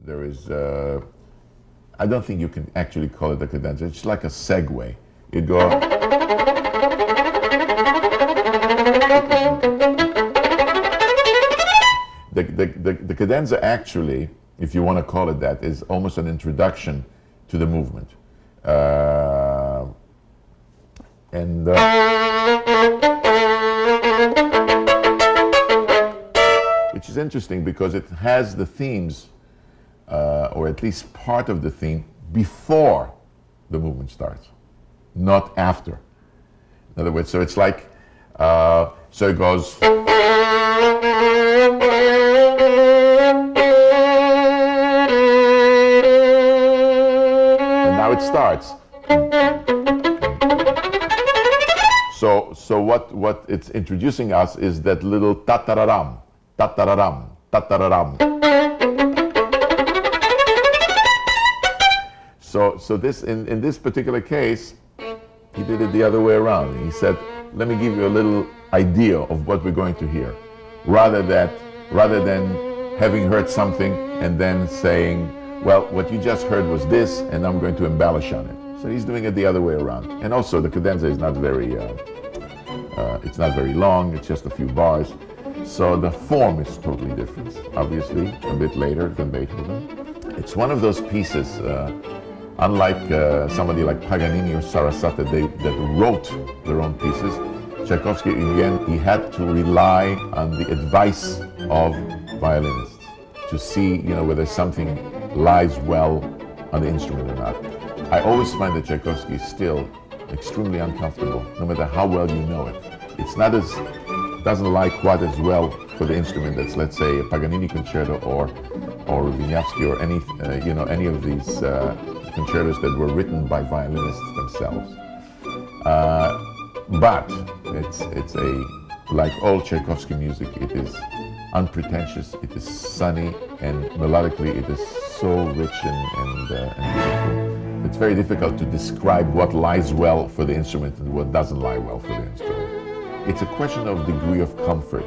there is, I don't think you can actually call it a cadenza. It's like a segue. You go. The cadenza actually, if you want to call it that, is almost an introduction to the movement. Which is interesting because it has the themes, or at least part of the theme, before the movement starts, not after. In other words, so it's like, so it goes. And now it starts. So what it's introducing us is that little ta-ta-ra-ram, ta-ta-ra-ram, ta-ta-ra-ram. So this in this particular case, he did it the other way around. He said, let me give you a little idea of what we're going to hear, rather than having heard something and then saying, well, what you just heard was this, and I'm going to embellish on it. So he's doing it the other way around. And also the cadenza is not very, it's not very long, it's just a few bars. So the form is totally different, obviously, a bit later than Beethoven. It's one of those pieces, unlike somebody like Paganini or Sarasate, that wrote their own pieces. Tchaikovsky, in the end, he had to rely on the advice of violinists to see, whether something lies well on the instrument or not. I always find that Tchaikovsky is still extremely uncomfortable, no matter how well you know it. It's not as, doesn't lie quite as well for the instrument that's, let's say, a Paganini concerto or Wieniawski or any of these concertos that were written by violinists themselves. But it's like all Tchaikovsky music, it is unpretentious, it is sunny, and melodically it is so rich and beautiful. It's very difficult to describe what lies well for the instrument and what doesn't lie well for the instrument. It's a question of degree of comfort.